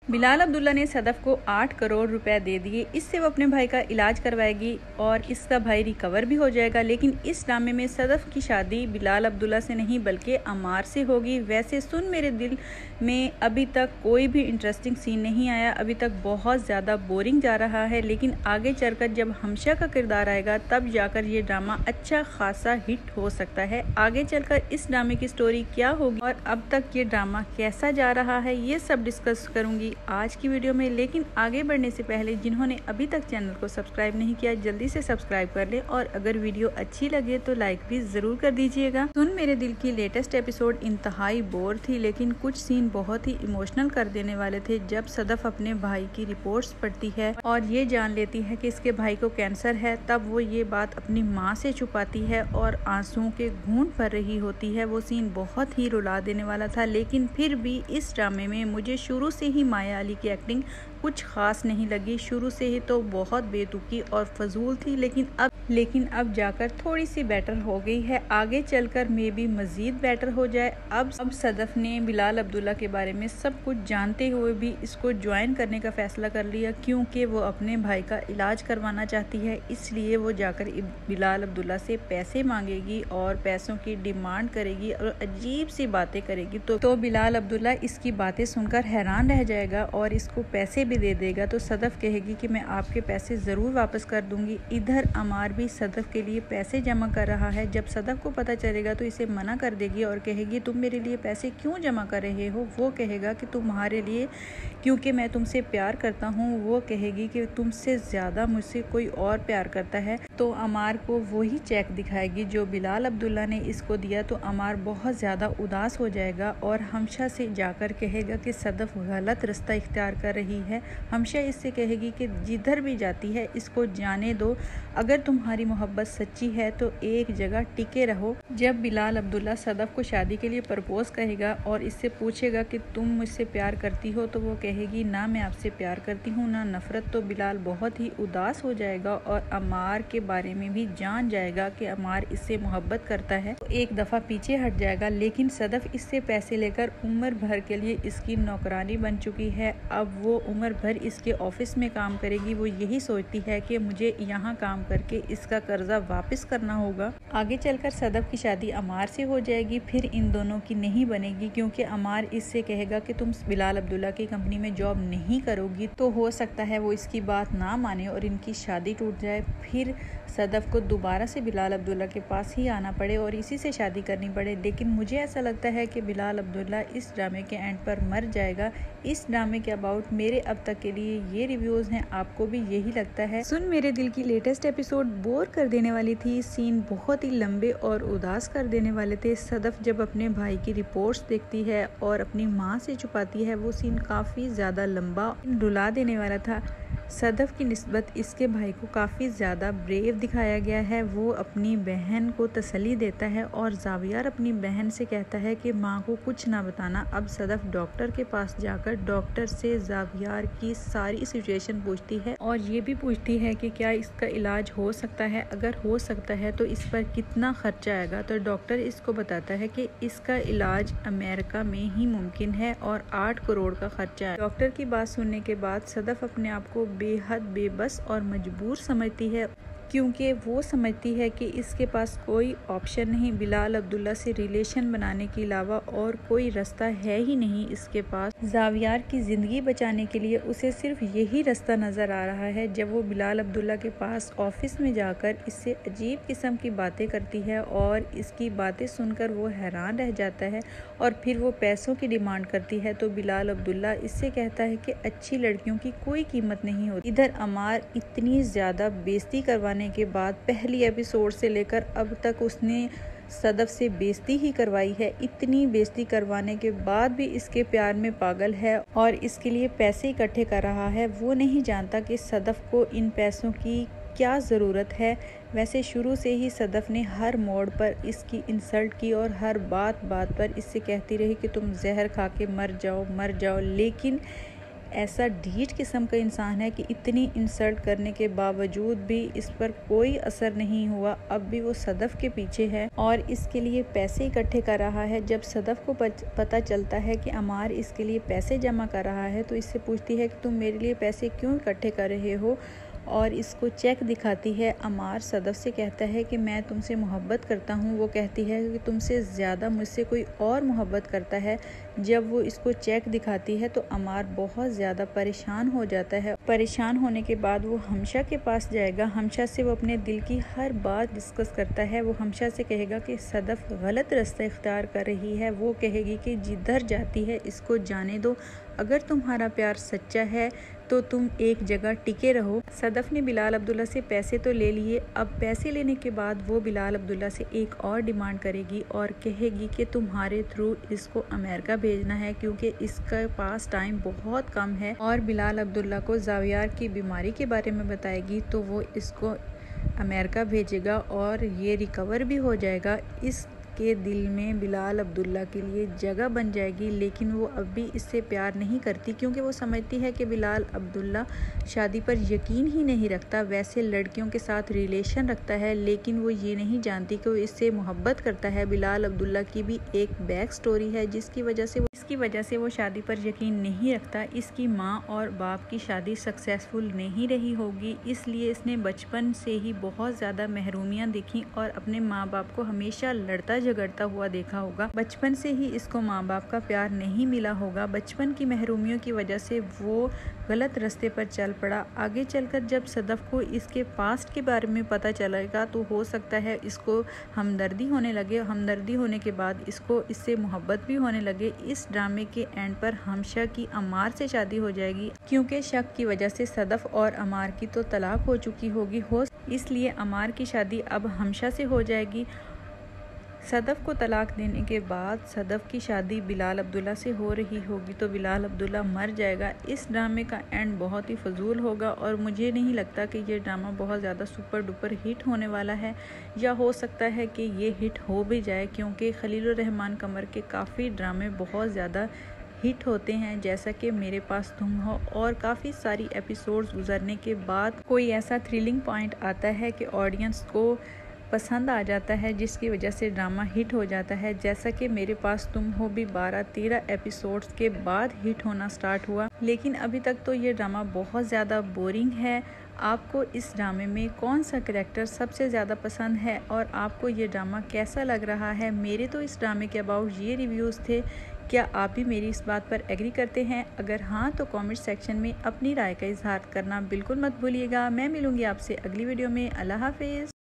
बिलाल अब्दुल्ला ने सदफ को 8 करोड़ रुपए दे दिए, इससे वो अपने भाई का इलाज करवाएगी और इसका भाई रिकवर भी हो जाएगा। लेकिन इस ड्रामे में सदफ की शादी बिलाल अब्दुल्ला से नहीं बल्कि अमार से होगी। वैसे सुन मेरे दिल में अभी तक कोई भी इंटरेस्टिंग सीन नहीं आया, अभी तक बहुत ज़्यादा बोरिंग जा रहा है। लेकिन आगे चलकर जब हमशा का किरदार आएगा तब जाकर ये ड्रामा अच्छा खासा हिट हो सकता है। आगे चलकर इस ड्रामे की स्टोरी क्या होगी और अब तक ये ड्रामा कैसा जा रहा है, ये सब डिस्कस करूंगी आज की वीडियो में। लेकिन आगे बढ़ने से पहले जिन्होंने अभी तक चैनल को सब्सक्राइब नहीं किया जल्दी से सब्सक्राइब कर ले और अगर वीडियो अच्छी लगे तो लाइक भी जरूर कर दीजिएगा। सुन मेरे दिल की लेटेस्ट एपिसोड इंतहाई बोर थी, लेकिन कुछ सीन बहुत ही इमोशनल कर देने वाले थे। जब सदफ अपने भाई की रिपोर्ट्स पढ़ती है और ये जान लेती है कि इसके भाई को कैंसर है, तब वो ये बात अपनी माँ से छुपाती है और आंसुओं के घूंट भर रही होती है। वो सीन बहुत ही रुला देने वाला था, लेकिन फिर भी इस ड्रामे में मुझे शुरू से ही माया अली की एक्टिंग कुछ खास नहीं लगी। शुरू से ही तो बहुत बेतुकी और फजूल थी, लेकिन अब जाकर थोड़ी सी बेटर हो गई है। आगे चलकर मे भी मजीद बेटर हो जाए। अब सदफ ने बिलाल अब्दुल्ला के बारे में सब कुछ जानते हुए भी इसको ज्वाइन करने का फैसला कर लिया, क्योंकि वो अपने भाई का इलाज करवाना चाहती है। इसलिए वो जाकर बिलाल अब्दुल्ला से पैसे मांगेगी और पैसों की डिमांड करेगी और अजीब सी बातें करेगी। तो बिलाल अब्दुल्ला इसकी बातें सुनकर हैरान रह जाएगा और इसको पैसे भी दे देगा। तो सदफ कहेगी कि मैं आपके पैसे ज़रूर वापस कर दूंगी। इधर अमार भी सदफ के लिए पैसे जमा कर रहा है। जब सदफ को पता चलेगा तो इसे मना कर देगी और कहेगी तुम मेरे लिए पैसे क्यों जमा कर रहे हो। वो कहेगा कि तुम्हारे लिए, क्योंकि मैं तुमसे प्यार करता हूँ। वो कहेगी कि तुमसे ज़्यादा मुझसे कोई और प्यार करता है। तो अमार को वही चेक दिखाएगी जो बिलाल अब्दुल्ला ने इसको दिया। तो अमार बहुत ज़्यादा उदास हो जाएगा और हमशा से जाकर कहेगा कि सदफ गलत रास्ता इख्तियार कर रही है। हमशा इससे कहेगी कि जिधर भी जाती है इसको जाने दो, अगर तुम्हारी मोहब्बत सच्ची है तो एक जगह टिके रहो। जब बिलाल अब्दुल्ला सदफ को शादी के लिए प्रपोज कहेगा और इससे पूछेगा कि तुम मुझसे प्यार करती हो, तो वो कहेगी ना मैं आपसे प्यार करती हूँ ना नफरत। तो बिलाल बहुत ही उदास हो जाएगा और अमार के बारे में भी जान जाएगा कि अमार इससे मोहब्बत करता है। तो एक दफ़ा पीछे हट जाएगा, लेकिन सदफ इससे पैसे लेकर उम्र भर के लिए इसकी नौकरानी बन चुकी है। अब वो उम्र भर इसके ऑफिस में काम करेगी। वो यही सोचती है कि मुझे यहाँ काम करके इसका कर्जा वापस करना होगा। आगे चलकर सदफ की शादी अमार से हो जाएगी। फिर इन दोनों की नहीं बनेगी, क्योंकि अमार इससे कहेगा कि तुम बिलाल अब्दुल्ला की कंपनी में जॉब नहीं करोगी। तो हो सकता है वो इसकी बात ना माने और इनकी शादी टूट जाए। फिर सदफ को दोबारा से बिलाल अब्दुल्ला के पास ही आना पड़े और इसी से शादी करनी पड़े। लेकिन मुझे ऐसा लगता है कि बिलाल अब्दुल्ला इस ड्रामे के एंड पर मर जाएगा। इस ड्रामे के अबाउट मेरे अब तक के लिए ये रिव्यूज़ हैं। आपको भी यही लगता है? सुन मेरे दिल की लेटेस्ट एपिसोड बोर कर देने वाली थी। सीन बहुत ही लंबे और उदास कर देने वाले थे। सदफ जब अपने भाई की रिपोर्ट्स देखती है और अपनी माँ से छुपाती है, वो सीन काफ़ी ज़्यादा लंबा रुला देने वाला था। सदफ की निस्बत इसके भाई को काफ़ी ज़्यादा ब्रेव दिखाया गया है। वो अपनी बहन को तसल्ली देता है और जावियार अपनी बहन से कहता है कि माँ को कुछ ना बताना। अब सदफ डॉक्टर के पास जाकर डॉक्टर से जावियार की सारी सिचुएशन पूछती है और ये भी पूछती है कि क्या इसका इलाज हो सकता है, अगर हो सकता है तो इस पर कितना खर्चा आएगा। तो डॉक्टर इसको बताता है कि इसका इलाज अमेरिका में ही मुमकिन है और 8 करोड़ का खर्चा है। डॉक्टर की बात सुनने के बाद सदफ अपने आप को बेहद बेबस और मजबूर समझती है, क्योंकि वो समझती है कि इसके पास कोई ऑप्शन नहीं। बिलाल अब्दुल्ला से रिलेशन बनाने के अलावा और कोई रास्ता है ही नहीं इसके पास। जावियार की ज़िंदगी बचाने के लिए उसे सिर्फ यही रास्ता नज़र आ रहा है। जब वो बिलाल अब्दुल्ला के पास ऑफिस में जाकर इससे अजीब किस्म की बातें करती है और इसकी बातें सुनकर वो हैरान रह जाता है और फिर वो पैसों की डिमांड करती है। तो बिलाल अब्दुल्ला इससे कहता है कि अच्छी लड़कियों की कोई कीमत नहीं होती। इधर अमार इतनी ज़्यादा बेइज्जती करवाने के बाद पहली एपिसोड से लेकर अब तक उसने सदफ से बेइज्जती ही करवाई है। इतनी बेइज्जती करवाने के बाद भी इसके प्यार में पागल है और इसके लिए पैसे इकट्ठे कर रहा है। वो नहीं जानता कि सदफ को इन पैसों की क्या ज़रूरत है। वैसे शुरू से ही सदफ ने हर मोड़ पर इसकी इंसल्ट की और हर बात पर इससे कहती रही कि तुम जहर खा के मर जाओ। लेकिन ऐसा ढीठ किस्म का इंसान है कि इतनी इंसल्ट करने के बावजूद भी इस पर कोई असर नहीं हुआ। अब भी वो सदफ के पीछे है और इसके लिए पैसे इकट्ठे कर रहा है। जब सदफ को पता चलता है कि अमार इसके लिए पैसे जमा कर रहा है तो इससे पूछती है कि तुम मेरे लिए पैसे क्यों इकट्ठे कर रहे हो, और इसको चेक दिखाती है। अमार सदफ से कहता है कि मैं तुमसे मोहब्बत करता हूँ। वो कहती है कि तुमसे ज़्यादा मुझसे कोई और मोहब्बत करता है। जब वो इसको चेक दिखाती है तो अमार बहुत ज़्यादा परेशान हो जाता है। परेशान होने के बाद वो हमशा के पास जाएगा। हमशा से वो अपने दिल की हर बात डिस्कस करता है। वो हमशा से कहेगा कि सदफ गलत रास्ता इख्तियार कर रही है। वो कहेगी कि जिधर जाती है इसको जाने दो, अगर तुम्हारा प्यार सच्चा है तो तुम एक जगह टिके रहो। सदफ ने बिलाल अब्दुल्ला से पैसे तो ले लिए। अब पैसे लेने के बाद वो बिलाल अब्दुल्ला से एक और डिमांड करेगी और कहेगी कि तुम्हारे थ्रू इसको अमेरिका भेजना है क्योंकि इसके पास टाइम बहुत कम है, और बिलाल अब्दुल्ला को ज़ावियार की बीमारी के बारे में बताएगी तो वो इसको अमेरिका भेजेगा और ये रिकवर भी हो जाएगा। के दिल में बिलाल अब्दुल्ला के लिए जगह बन जाएगी, लेकिन वो अब भी इससे प्यार नहीं करती क्योंकि वो समझती है कि बिलाल अब्दुल्ला शादी पर यकीन ही नहीं रखता। वैसे लड़कियों के साथ रिलेशन रखता है, लेकिन वो ये नहीं जानती कि वो इससे मोहब्बत करता है। बिलाल अब्दुल्ला की भी एक बैक स्टोरी है जिसकी वजह से वो शादी पर यकीन नहीं रखता। इसकी माँ और बाप की शादी सक्सेसफुल नहीं रही होगी, इसलिए इसने बचपन से ही बहुत ज़्यादा महरूमियाँ देखी और अपने माँ बाप को हमेशा लड़ता झगड़ता हुआ देखा होगा। बचपन से ही इसको माँ बाप का प्यार नहीं मिला होगा। बचपन की महरूमियों की वजह से वो गलत रास्ते पर चल पड़ा। आगे चलकर जब सदफ को इसके पास्ट के बारे में पता चलेगा तो हो सकता है इसको हमदर्दी होने लगे। हमदर्दी होने के बाद इसको इससे मोहब्बत भी होने लगे। इस ड्रामे के एंड पर हमशा की अमार से शादी हो जाएगी क्योंकि शक की वजह से सदफ और अमार की तो तलाक हो चुकी होगी, इसलिए अमार की शादी अब हमशा से हो जाएगी। सदफ को तलाक देने के बाद सदफ की शादी बिलाल अब्दुल्ला से हो रही होगी तो बिलाल अब्दुल्ला मर जाएगा। इस ड्रामे का एंड बहुत ही फजूल होगा और मुझे नहीं लगता कि ये ड्रामा बहुत ज़्यादा सुपर डुपर हिट होने वाला है, या हो सकता है कि ये हिट हो भी जाए क्योंकि खलीलुर रहमान कमर के काफ़ी ड्रामे बहुत ज़्यादा हिट होते हैं, जैसा कि मेरे पास तुम हो, और काफ़ी सारी एपिसोड्स गुजरने के बाद कोई ऐसा थ्रिलिंग पॉइंट आता है कि ऑडियंस को पसंद आ जाता है जिसकी वजह से ड्रामा हिट हो जाता है। जैसा कि मेरे पास तुम हो भी 12-13 एपिसोड्स के बाद हिट होना स्टार्ट हुआ, लेकिन अभी तक तो ये ड्रामा बहुत ज़्यादा बोरिंग है। आपको इस ड्रामे में कौन सा कैरेक्टर सबसे ज़्यादा पसंद है और आपको ये ड्रामा कैसा लग रहा है? मेरे तो इस ड्रामे के अबाउट ये रिव्यूज़ थे। क्या आप भी मेरी इस बात पर एग्री करते हैं? अगर हाँ तो कमेंट सेक्शन में अपनी राय का इजहार करना बिल्कुल मत भूलिएगा। मैं मिलूँगी आपसे अगली वीडियो में। अल्लाह हाफिज़।